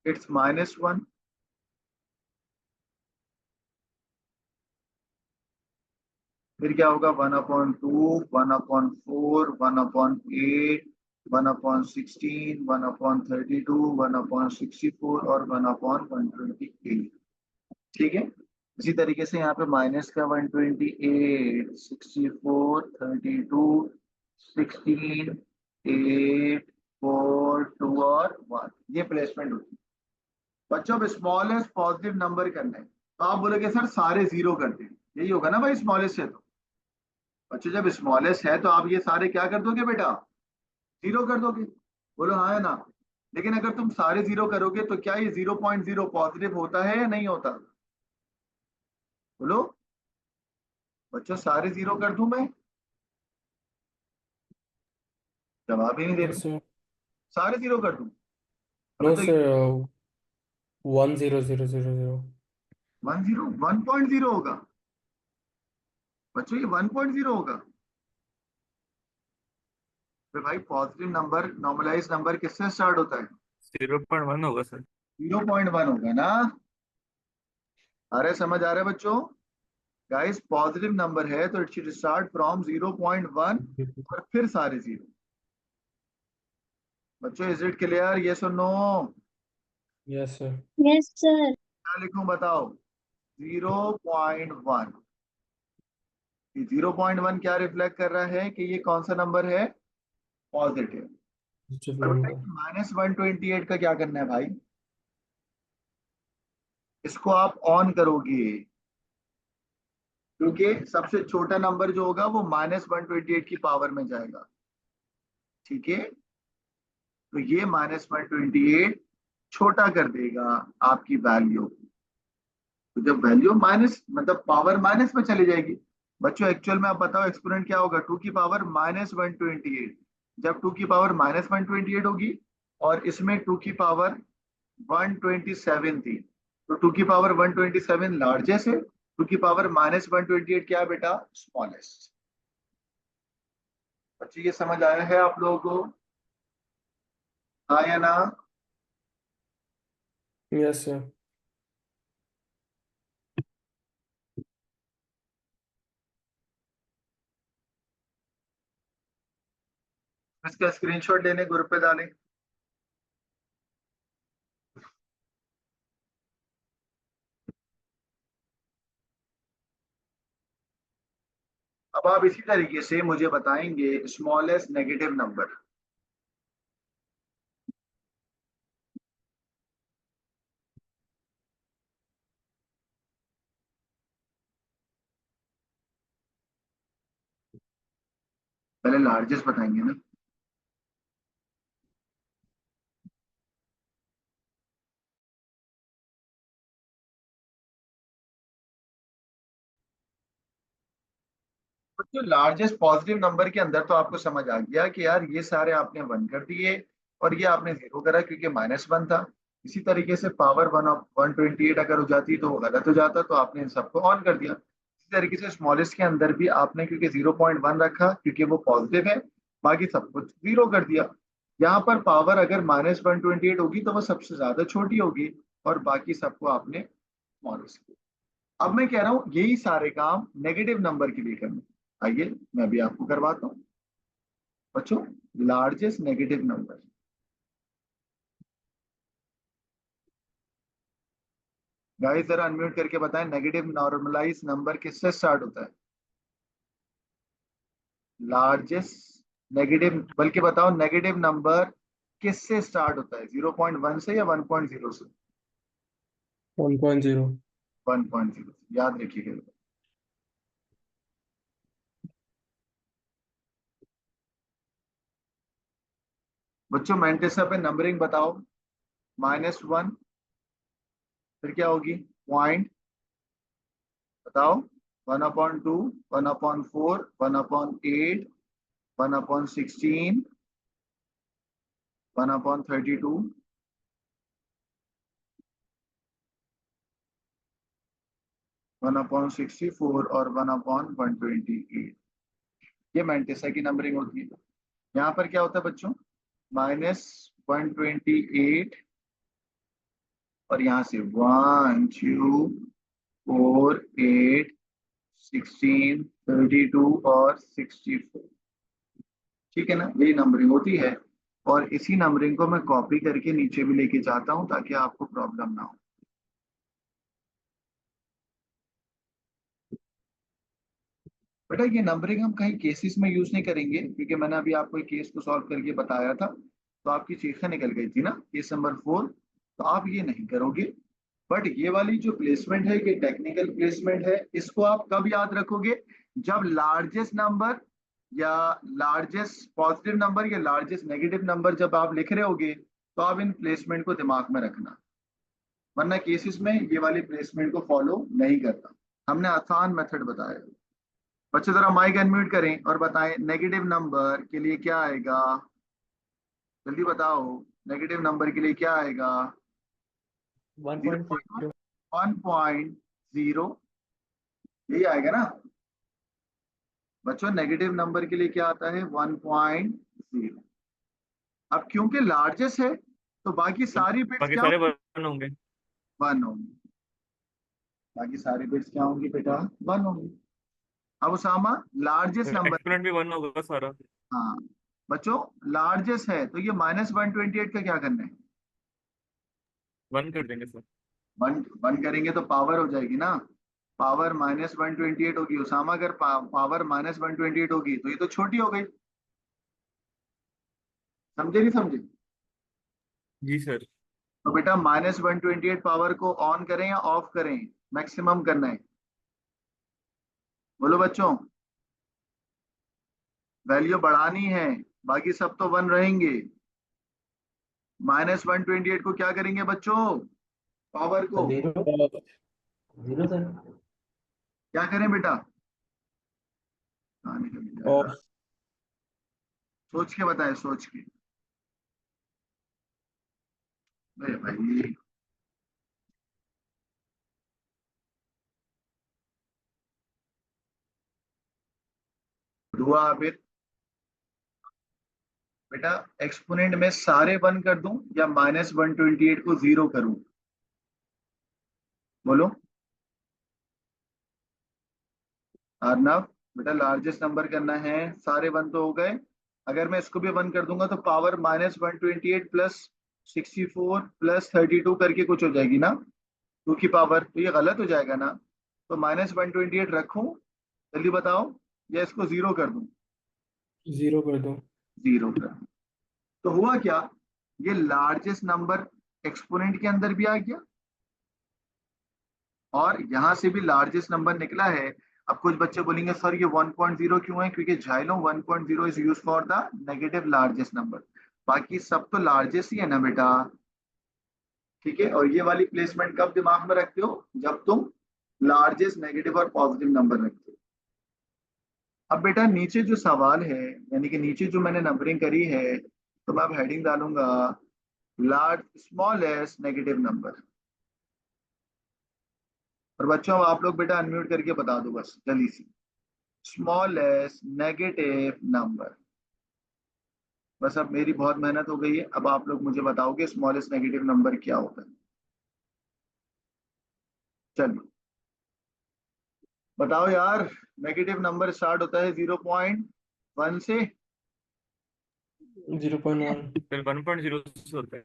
इट्स -1, फिर क्या होगा, 1/2, 1/4, 1/8, 1/16, 1/32, 1/64 और 1/128। ठीक है, इसी तरीके से यहाँ पे माइनस का 128, 64, 32, 16, 8, 4, 2 और 1, ये प्लेसमेंट होती है बच्चों। अब स्मॉलेस्ट पॉजिटिव नंबर करना है, तो आप बोलोगे सर सारे जीरो कर दें, यही होगा ना भाई स्मॉलेस्ट है तो। बच्चों जब स्मॉलेस्ट है तो आप ये सारे क्या कर दोगे बेटा, जीरो कर दोगे। बोलो हाँ है ना। लेकिन अगर तुम सारे जीरो करोगे तो क्या ये 0.0 पॉजिटिव होता है या नहीं होता? बोलो बच्चों, सारे जीरो कर दूं मैं? जवाब ही नहीं दे Yes, रहे। sir. सारे जीरो कर दूं? No, अभी तो sir. 10000. 10 1.0 होगा बच्चों, ये 1.0 होगा। तो भाई पॉजिटिव नंबर, नॉर्मलाइज नंबर किससे स्टार्ट होता है? 0.1 होगा सर। 0.1 होगा ना। अरे समझ आ रहा है बच्चों? गाइस पॉजिटिव नंबर है तो इट शुड स्टार्ट फ्रॉम 0.1 और फिर सारे जीरो। बच्चों इज इट क्लियर, यस और no? Yes, sir. Yes sir. क्या लिखूं बताओ? 0.1। 0.1 क्या रिफ्लेक्ट कर रहा है कि ये कौन सा नंबर है? पॉजिटिव। Positive और number. -128 का क्या करना है भाई? इसको आप ऑन करोगे क्योंकि सबसे छोटा नंबर जो होगा वो -128 की पावर में जाएगा। ठीक है, तो ये -128 छोटा कर देगा आपकी वैल्यू। तो जब वैल्यू माइनस मतलब पावर माइनस में चली जाएगी। बच्चों एक्चुअल में आप बताओ एक्सपोनेंट क्या होगा? 2 की पावर -128। जब 2 की पावर -128 होगी और इसमें 2 की पावर 127 थी, तो 2 की पावर 127 लार्जेस्ट है, 2 की पावर -128 क्या है बेटा? स्मॉलेस्ट। बच्चे ये समझ आया है आप लोगों को? हाँ या ना? Yes, sir. इसका स्क्रीनशॉट लेने ग्रुप पे डालें। अब आप इसी तरीके से मुझे बताएंगे स्मॉलेस्ट नेगेटिव नंबर। पहले लार्जेस्ट बताएंगे ना। तो लार्जेस्ट पॉजिटिव नंबर के अंदर तो आपको समझ आ गया कि यार ये सारे आपने 1 कर दिए और ये आपने 0 करा क्योंकि -1 था। इसी तरीके से पावर 128 अगर हो जाती तो वो गलत हो जाता, तो आपने इन सबको ऑन कर दिया। इसी तरीके से स्मॉलेस्ट के अंदर भी आपने क्योंकि 0.1 रखा क्योंकि वो पॉजिटिव है, बाकी सब कुछ 0 कर दिया। यहाँ पर पावर अगर -128 होगी तो वो सबसे ज्यादा छोटी होगी और बाकी सबको आपने स्मॉलेस्ट। अब मैं कह रहा हूँ यही सारे काम नेगेटिव नंबर के लिए करने। आइए मैं भी आपको करवाता हूँ बच्चों। लार्जेस्ट नेगेटिव नंबर, गाइस जरा अनम्यूट करके बताएं नेगेटिव नॉर्मलाइज नंबर किससे स्टार्ट होता है? लार्जेस्ट नेगेटिव, बल्कि बताओ नेगेटिव नंबर किससे स्टार्ट होता है? 0.1 से या 1.0 से? 1.0. 1.0 याद रखिएगा। बच्चों मैंटेसा पे नंबरिंग बताओ। -1, फिर क्या होगी? पॉइंट बताओ। 1/2, 1/4, 1/8, 1/16, 1/32, 1/64 और 1/128। ये मैंटेसा की नंबरिंग होती है। यहाँ पर क्या होता है बच्चों? -128 और यहाँ से 1, 2, 4, 8, 16, 32 और 64। ठीक है ना, यही नंबरिंग होती है। और इसी नंबरिंग को मैं कॉपी करके नीचे भी लेके जाता हूँ ताकि आपको प्रॉब्लम ना हो। बेटा ये नंबरिंग हम कहीं केसेस में यूज नहीं करेंगे क्योंकि मैंने अभी आपको एक केस को सॉल्व करके बताया था तो आपकी चीखें निकल गई थी ना, केस नंबर 4। तो आप ये नहीं करोगे। बट ये वाली जो प्लेसमेंट है, ये टेक्निकल प्लेसमेंट है, इसको आप कब याद रखोगे? जब लार्जेस्ट नंबर या लार्जेस्ट पॉजिटिव नंबर या लार्जेस्ट नेगेटिव नंबर जब आप लिख रहे होगे तो आप इन प्लेसमेंट को दिमाग में रखना, वरना केसेस में ये वाली प्लेसमेंट को फॉलो नहीं करता। हमने आसान मेथड बताया। बच्चे जरा माइक अनम्यूट करें और बताएं नेगेटिव नंबर के लिए क्या आएगा, जल्दी बताओ। नेगेटिव नंबर के लिए क्या आएगा? 1.0 1.0, यही आएगा ना बच्चों? नेगेटिव नंबर के लिए क्या आता है? 1.0। अब क्योंकि लार्जेस्ट है तो बाकी सारी बिट्स बाकी क्या सारे होंगी? 1 होंगे। 1 होंगी। बाकी सारी बिट्स क्या होंगी बेटा? 1 होंगी। अब उसामा, लार्जेस्ट नंबर। एक्सपोनेंट भी 1 होगा सारा। हाँ बच्चों, लार्जेस्ट है तो ये -128 का क्या करना है? 1 कर देंगे सर। वन वन करेंगे तो पावर हो जाएगी ना, पावर -128 होगी। उसामा अगर पावर -128 होगी तो ये तो छोटी हो गई। समझे नहीं समझे? जी सर। तो बेटा -128 पावर को ऑन करें या ऑफ करें? मैक्सिमम करना है, बोलो बच्चों। वैल्यू बढ़ानी है, बाकी सब तो 1 रहेंगे। -128 को क्या करेंगे बच्चों? पावर को 0 सर। क्या करें बेटा? हाँ, निकल जाएगा। और सोच के बताए, सोच के। अरे भाई, दुआ आबिद, बेटा एक्सपोनेंट में सारे 1 कर दूं या -128 को 0 करूं? बोलो अर्नव। बेटा लार्जेस्ट नंबर करना है, सारे 1 तो हो गए। अगर मैं इसको भी 1 कर दूंगा तो पावर -128 प्लस 64 प्लस 32 करके कुछ हो जाएगी ना, 2 की पावर, तो ये गलत हो जाएगा ना। तो -128 रखूं, जल्दी बताओ, या इसको 0 कर दूं? 0 कर दो। 0 कर दूं। तो हुआ क्या, ये लार्जेस्ट नंबर एक्सपोनेंट के अंदर भी आ गया और यहां से भी लार्जेस्ट नंबर निकला है। अब कुछ बच्चे बोलेंगे सर ये 1.0 क्यों है? क्योंकि Xylo 1.0 is use for the negative largest number. बाकी सब तो लार्जेस्ट ही है ना बेटा, ठीक है। और ये वाली प्लेसमेंट कब दिमाग में रखते हो? जब तुम लार्जेस्ट नेगेटिव और पॉजिटिव नंबर रखते हो। अब बेटा नीचे जो सवाल है, यानी कि नीचे जो मैंने नंबरिंग करी है, तो मैं अब हेडिंग डालूंगा लार्ज स्मॉलेस्ट नेगेटिव नंबर। और बच्चों आप लोग बेटा अनम्यूट करके बता दो बस जल्दी से, स्मॉलेस्ट नेगेटिव नंबर। बस अब मेरी बहुत मेहनत हो गई है, अब आप लोग मुझे बताओगे स्मॉलेस्ट नेगेटिव नंबर क्या होता है। चलिए बताओ यार, नेगेटिव नंबर स्टार्ट होता है 0.1 से, 0.1। फिर 1.0 से होता है।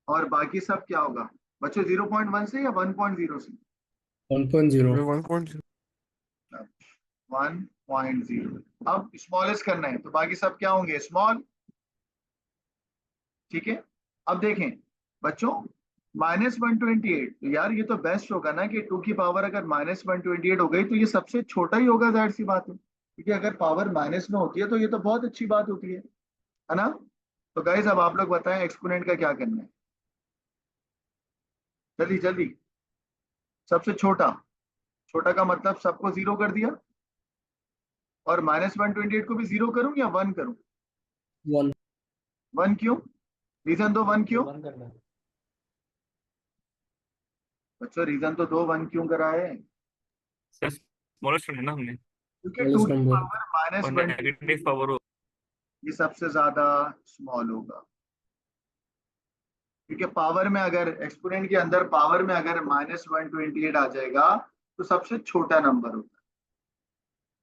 और बाकी सब क्या होगा बच्चों? 0.1 से या 1.0 से? 1.0। 1.0। 1.0। अब स्मॉलेस्ट करना है तो बाकी सब क्या होंगे? स्मॉल, ठीक है। अब देखें बच्चों, -128, तो यार ये तो बेस्ट होगा ना कि 2 की पावर अगर -128 हो गई तो ये सबसे छोटा ही होगा, जाहिर सी बात है, क्योंकि अगर पावर माइनस में होती है तो ये तो बहुत अच्छी बात होती है ना। तो गाइस अब आप लोग बताएं एक्सपोनेंट का क्या करना है, जल्दी जल्दी। सबसे छोटा, छोटा का मतलब सबको 0 कर दिया, और -128 को भी 0 करूं या 1 करूं? 1। 1 क्यों? रीजन दो, 1 क्यों? 1 करना है। बच्चों रीजन तो दो, 1 क्यों कराए? सर स्मॉलेस्ट है ना हमने। क्योंकि 2 स्मॉलेस्ट की नंबर। पावर और -128 नेगेटिव पावर हो। ये सबसे ज्यादा स्मॉल होगा, क्योंकि पावर में अगर एक्सपोनेंट के अंदर पावर में अगर -128 आ जाएगा तो सबसे छोटा नंबर होता है।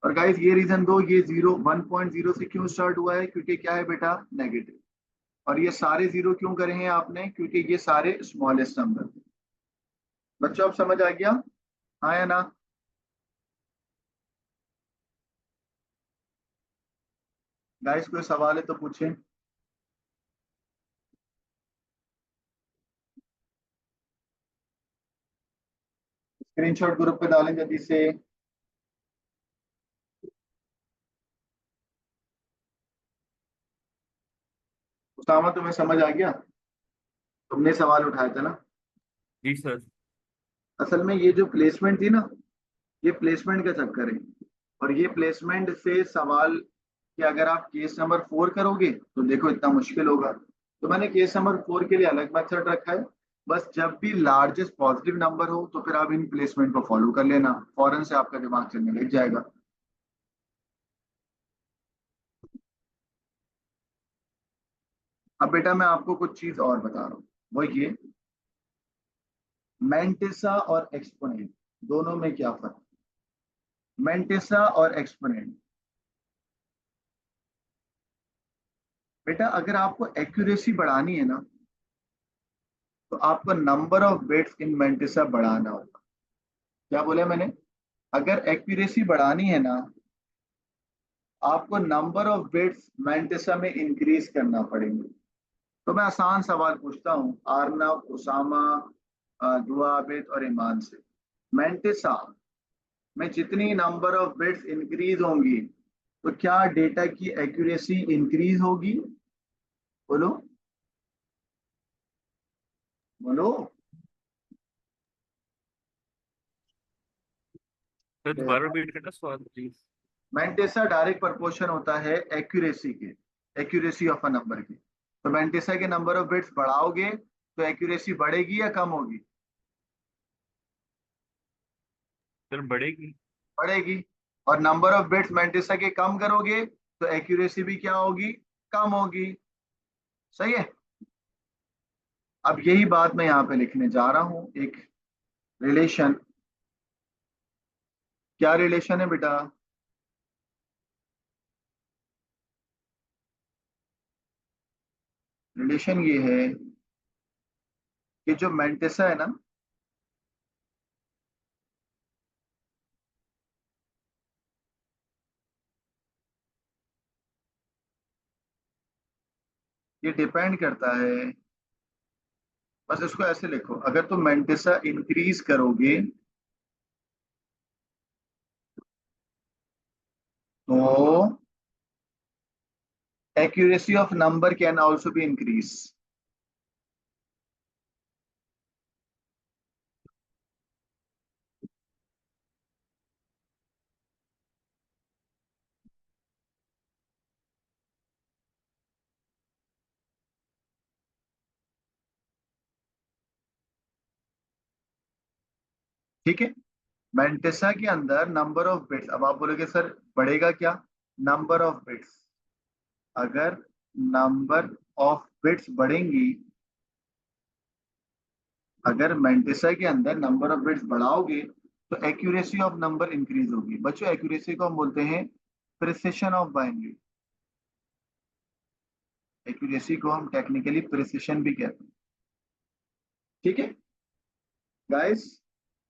और गाइस ये रीजन दो, ये 1.0 से क्यों स्टार्ट हुआ है? क्योंकि क्या है बेटा? नेगेटिव। और ये सारे 0 क्यों करे हैं आपने? क्योंकि ये सारे स्मॉलेस्ट नंबर थे। बच्चों अब समझ आ गया, हाँ या ना? गाइस कोई सवाल है तो पूछें। स्क्रीनशॉट ग्रुप पे डालें जल्दी से। उसामा तुम्हें समझ आ गया? तुमने सवाल उठाया था ना? जी सर। असल में ये जो प्लेसमेंट थी ना, ये प्लेसमेंट का चक्कर है। और ये प्लेसमेंट से सवाल कि अगर आप केस नंबर 4 करोगे तो देखो इतना मुश्किल होगा। तो मैंने केस नंबर 4 के लिए अलग मेथड रखा है। बस जब भी लार्जेस्ट पॉजिटिव नंबर हो तो फिर आप इन प्लेसमेंट को फॉलो कर लेना, फौरन से आपका दिमाग चलने लग जाएगा। अब बेटा मैं आपको कुछ चीज और बता रहा हूँ, वो ये मैंटिसा और एक्सपोनेंट दोनों में क्या फर्क है। मैंटिसा और एक्सपोनेंट, बेटा अगर आपको एक्यूरेसी बढ़ानी है ना तो आपको number of bits in mantissa बढ़ाना होगा। क्या बोला मैंने? अगर एक्यूरेसी बढ़ानी है ना, आपको नंबर ऑफ बिट्स मैंटिसा में इंक्रीज करना पड़ेंगे। तो मैं आसान सवाल पूछता हूँ आर्नव, उसामा, दुआ, आबिद और ईमान से। मैंटिसा में जितनी नंबर ऑफ बिट्स इंक्रीज होंगी तो क्या डेटा की एक्यूरेसी इंक्रीज होगी? बोलो बोलो। सर दोबारा रिपीट करना सवाल प्लीज। मैंटिसा डायरेक्ट प्रोपोर्शन होता है एक्यूरेसी के, एक्यूरेसी ऑफ अ नंबर की। तो मैंटिसा के नंबर ऑफ बिट्स बढ़ाओगे तो एक्यूरेसी बढ़ेगी या कम होगी? सर बढ़ेगी। बढ़ेगी। और नंबर ऑफ बिट्स मैंटिसा के कम करोगे तो एक्यूरेसी भी क्या होगी? कम होगी। सही है। अब यही बात मैं यहाँ पे लिखने जा रहा हूँ, एक रिलेशन। क्या रिलेशन है बेटा? रिलेशन ये है कि जो मैंटिसा है ना, ये डिपेंड करता है। बस इसको ऐसे लिखो, अगर तुम मैंटिसा इंक्रीज करोगे तो accuracy of number can also be increase। ठीक है। मैंटिसा के अंदर नंबर ऑफ बिट्स, अब आप बोलोगे सर बढ़ेगा क्या? नंबर ऑफ बिट्स, अगर नंबर ऑफ बिट्स बढ़ेंगी, अगर मैंटिसा के अंदर नंबर ऑफ बिट्स बढ़ाओगे तो एक्यूरेसी ऑफ नंबर इंक्रीज होगी। बच्चों एक्यूरेसी को हम बोलते हैं प्रिसिशन ऑफ बाइनरी। एक्यूरेसी को हम टेक्निकली प्रिसिशन भी कहते हैं। ठीक है गाइस,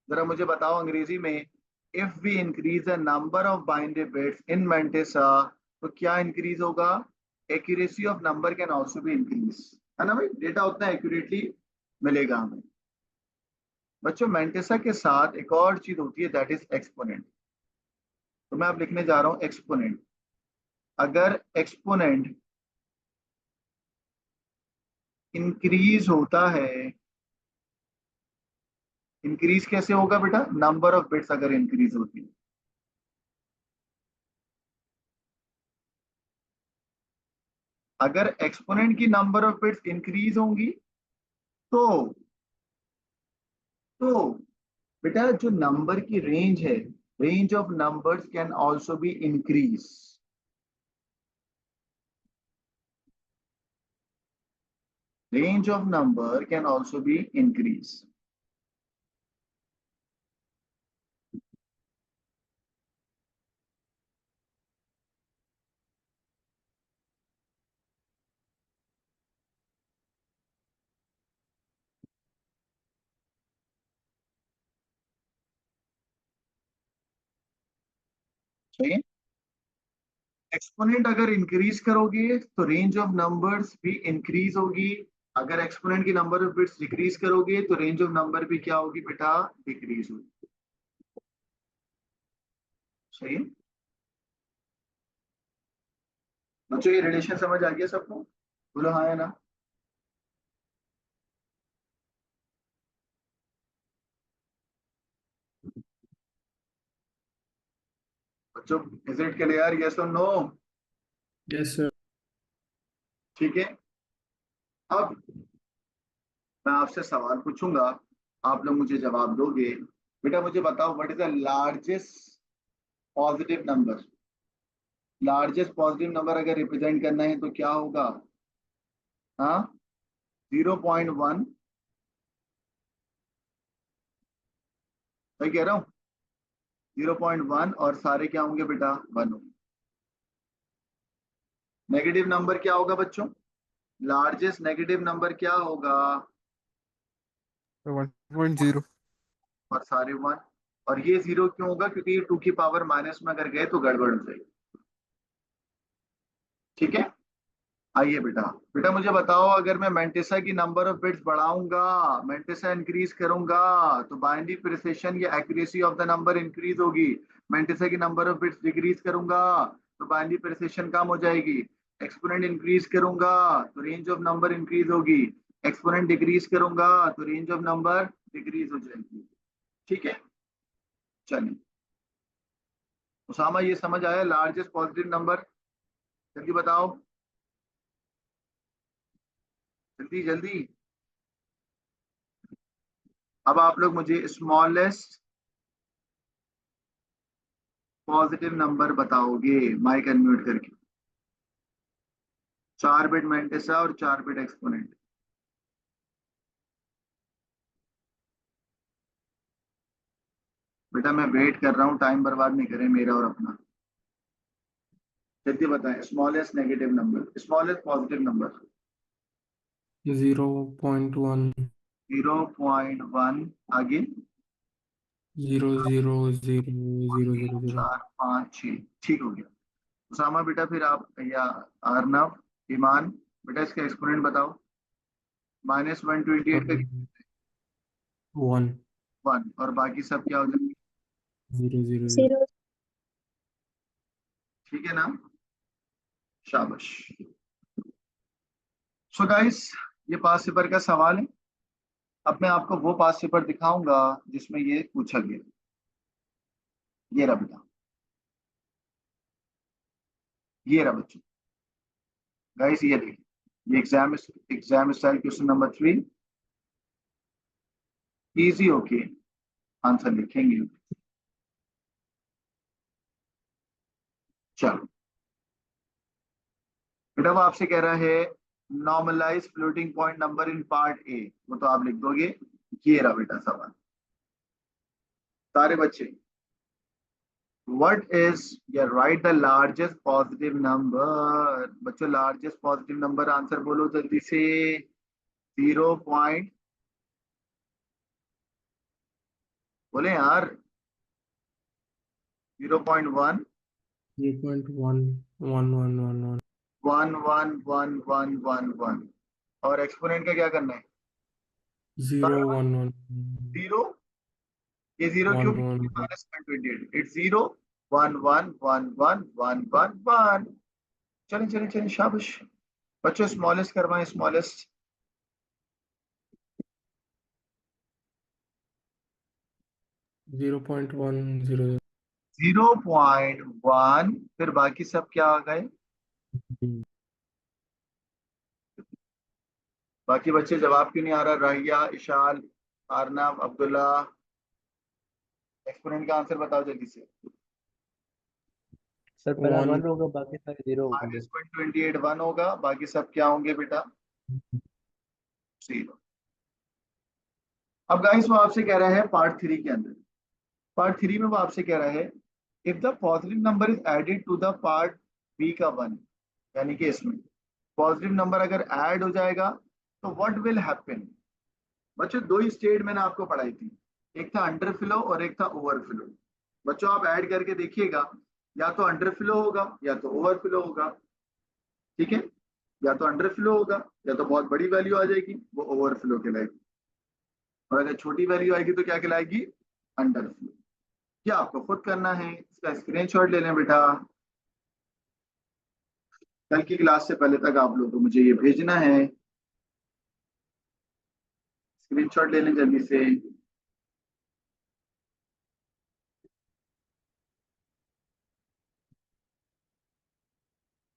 जरा मुझे बताओ अंग्रेजी में, if we increase the number of binary bits in mantissa तो क्या इंक्रीज होगा? Accuracy of number can also be increase. है ना भाई, डेटा उतना एक्यूरेटली मिलेगा हमें। बच्चों मैंटिसा के साथ एक और चीज होती है, दैट इज एक्सपोनेंट। तो मैं अब लिखने जा रहा हूं एक्सपोनेंट। अगर एक्सपोनेंट इंक्रीज होता है, इंक्रीज कैसे होगा बेटा? नंबर ऑफ बिट्स अगर इंक्रीज होती है, अगर एक्सपोनेंट की नंबर ऑफ बिट्स इंक्रीज होंगी तो तो बेटा जो नंबर की रेंज है, range of numbers can also be increase. Range of number can also be increase. सही है। एक्सपोनेंट अगर इंक्रीज करोगे तो रेंज ऑफ नंबर्स भी इंक्रीज होगी। अगर एक्सपोनेंट की नंबर ऑफ बिट्स डिक्रीज करोगे तो रेंज ऑफ नंबर भी क्या होगी बेटा? डिक्रीज होगी। सही है। बच्चों ये रिलेशन समझ आ गया सबको? बोलो हाँ या ना। बच्चों इज इट क्लियर, यस और नो? Yes, sir. ठीक है। अब मैं आपसे सवाल पूछूंगा, आप लोग मुझे जवाब दोगे। बेटा मुझे बताओ, what is the largest positive number? Largest positive number अगर रिप्रेजेंट करना है तो क्या होगा? हाँ, 0.1, सही कह रहा हूँ? 0.1 और सारे क्या होंगे बेटा? 1 होंगे। नेगेटिव नंबर क्या होगा बच्चों? लार्जेस्ट नेगेटिव नंबर क्या होगा? 1.0. और सारे 1। और ये 0 क्यों होगा? क्योंकि ये 2 की पावर माइनस में अगर गए तो गड़बड़ हो जाएगी। ठीक है। आइए बेटा, बेटा मुझे बताओ, अगर मैं मैंटिसा की नंबर ऑफ बिट्स बढ़ाऊंगा, मैंटिसा इंक्रीज करूंगा, तो बाइनरी प्रिसिशन या accuracy of the number increase होगी। मैंटिसा की नंबर ऑफ बिट्स डिक्रीज करूंगा तो बाइनरी प्रिसिशन कम हो जाएगी। एक्सपोनेंट इंक्रीज करूंगा तो रेंज ऑफ नंबर इंक्रीज होगी। एक्सपोनेंट डिक्रीज करूंगा तो रेंज ऑफ नंबर डिक्रीज हो जाएगी। ठीक है, चलिए। उसामा ये समझ आया लार्जेस्ट पॉजिटिव नंबर? जल्दी बताओ, जल्दी जल्दी। अब आप लोग मुझे स्मॉलेस्ट पॉजिटिव नंबर बताओगे माइक अनम्यूट करके। 4 बिट मैंटिसा और 4 बिट एक्सपोनेंट। बेटा मैं वेट कर रहा हूँ, टाइम बर्बाद नहीं करें मेरा और अपना। जल्दी बताएं, smallest negative number, smallest positive number. 0.1. 0.1, आगे 0.00000. 4 5 6, ठीक हो गया। उसामा बेटा फिर आप या अर्नव, ईमान, बेटा इसका एक्सपोनेंट बताओ। -128 का 1. 1 और बाकी सब क्या हो जाएंगे? 0.000. 0 ठीक है ना, शाबाश। सो गाइस, ये पास पेपर का सवाल है। अब मैं आपको वो पास पेपर दिखाऊंगा जिसमें ये पूछा गया। ये रहा बेटा, ये रहा बच्चों। गाइस ये देखिए, ये exam style question number 3। Easy okay, answer लिखेंगे। चलो बेटा, वो आपसे कह रहा है normalise floating point number in part A, वो तो आप लिख दोगे। ये रहा बेटा सवाल, सारे बच्चे। व्हाट इज या right the largest positive number? बच्चों लार्जेस्ट पॉजिटिव नंबर आंसर बोलो जल्दी से। 0. बोले यार, 0.1, 0.11111. 11111 और एक्सपोनेंट का क्या करना है? 0.11. जीरो, ये जीरो क्यों? 111. -128, इट्स 0 111111। चलें चलें चलें, शाबाश बच्चों। स्मॉलेस्ट करवाएं, स्मॉलेस्ट। 0.100. 0.1, फिर बाकी सब क्या आ गए? बाकी बच्चे जवाब क्यों नहीं आ रहा? राहिया, इशाल, आरनाब, अब्दुल्ला, एक्सपोनेंट का आंसर बताओ जल्दी से। सर पहला 1. 1 होगा, बाकी सारे 0 होंगे। -128 1 होगा, बाकी सब क्या होंगे बेटा? 0। अब गाइस वो आपसे कह रहा है पार्ट 3 के अंदर, पार्ट 3 में वो आपसे कह रहा है if the positive number is added to the part B का 1, यानी कि इसमें पॉजिटिव नंबर अगर ऐड हो जाएगा तो व्हाट विल हैपन? बच्चों दो ही स्टेट मैंने आपको पढ़ाई थी, एक था अंडरफ्लो और एक था ओवरफ्लो। बच्चों आप ऐड करके देखिएगा, या तो अंडरफ्लो होगा या तो ओवरफ्लो होगा। ठीक है, या तो अंडरफ्लो होगा या तो बहुत बड़ी वैल्यू आ जाएगी, वो ओवरफ्लो कहलाएगी। और अगर छोटी वैल्यू आएगी तो क्या कहलाएगी? अंडरफ्लो। क्या आपको खुद करना है, इसका स्क्रीनशॉट ले लें बेटा। कल की क्लास से पहले तक आप लोग को मुझे ये भेजना है, स्क्रीनशॉट ले लें जल्दी से।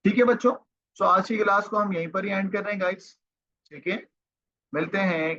ठीक है बच्चों, तो आज की क्लास को हम यहीं पर ही एंड कर रहे हैं गाइस। ठीक है, मिलते हैं